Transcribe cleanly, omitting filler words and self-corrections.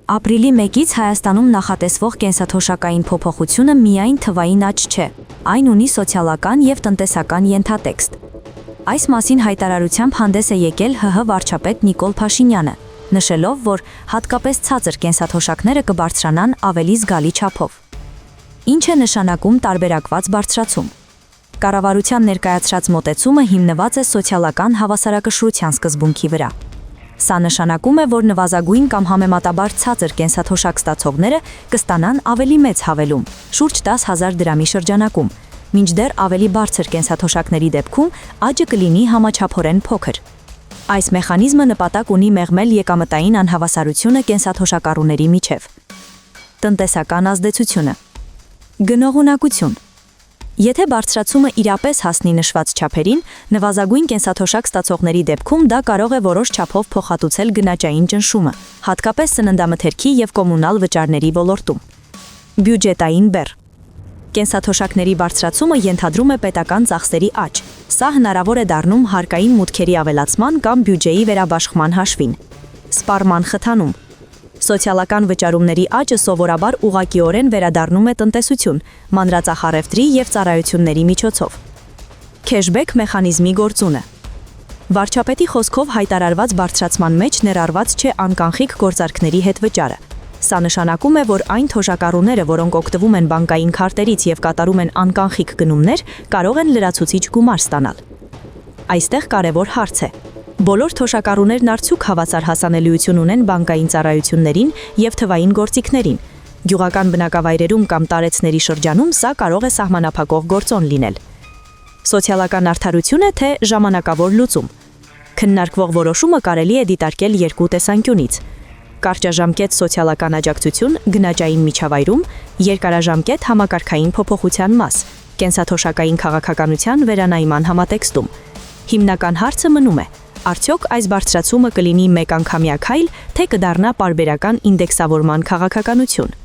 Ապրիլի 1-ից Հայաստանում նախատեսվող կենսաթոշակային փոփոխությունը միայն թվային աճ չէ, այն ունի սոցիալական և տնտեսական ենթատեքստ։ Այս մասին հայտարարությամբ հանդես է եկել ՀՀ վարչապետ Նիկոլ Փաշինյանը, նշելով, որ հատկապես ցածր կենսաթոշակները կբարձրանան ավելի զգալի չափով։ Ինչ է նշանակում տարբերակված բարձրացում։ Կառավարության ներկայացրած մոտեցումը հիմնված է սոցիալական հավասարակշռության սկզբունքի վրա։ Սա նշանակում է, որ նվազագույն կամ համեմատաբար ցածր կենսաթոշակ ստացողները կստանան ավելի մեծ հավելում, շուրջ 10,000 դրամի շրջանակում, մինչդեռ ավելի բարձր կենսաթոշակների դեպքում աճը կլինի համաչափորեն փոքր։ Այս մեխանիզմը նպատակ ունի մեղմել եկամտային անհավասարությունը կենսաթոշակառուների միջև։ Տնտեսական ազդեցությունը։ Գնողունակություն։ Եթե բարձրացումը իրապես հասնի նշված չափերին, նվազագույն կենսաթոշակ ստացողների դեպքում դա կարող է որոշ չափով փոխհատուցել գնաճային ճնշումը, հատկապես սննդամթերքի և կոմունալ վճարների ոլորտում։ Բյուջետային բեռ։ Կենսաթոշակների բարձրացումը ենթադրում է պետական ծախսերի աճ։ Սա հնարավոր է դառնում հարկային մուտքերի ավելացման կամ բյուջեի վերաբաշխման հաշվին։ Սպառման խթանում։ Սոցիալական վճարումների աճը սովորաբար ուղղակիորեն վերադառնում է տնտեսություն, մանրածախարևտրի և ծառայությունների միջոցով։ Քեշբեք մեխանիզմի գործունը։ Վարչապետի խոսքով հայտարարված բարձրացման մեջ ներառված չէ անկանխիկ գործարքների հետ վճարը։ Սա նշանակում է, որ այն թոշակառուները, որոնք օգտվում են բանկային քարտերից և կատարում են անկանխիկ գնումներ, կարող են լրացուցիչ գումար ստանալ։ Այստեղ կարևոր հարց է. բոլոր թոշակառուներն արդյոք հավասար հասանելիություն ունեն բանկային ծառայություններին և թվային գործիքներին։ Գյուղական բնակավայրերում կամ տարեցների շրջանում սա կարող է սահմանափակող գործոն լինել։ Սոցիալական արդարություն է, թե ժամանակավոր լուծում։ Քննարկվող որոշումը կարելի է դիտարկել երկու տեսանկյունից։ Կարճաժամկետ սոցիալական աջակցություն գնաճային միջավայրում, երկարաժամկետ համակարգային փոփոխության մաս, կենսաթոշակային քաղաքականության վերանայման համատեքստում։ Հիմնական հարցը մնում է. արդյոք այս բարձրացումը կլինի մեկ անգամյա քայլ, թե կդառնա պարբերական ինդեքսավորման քաղաքականություն։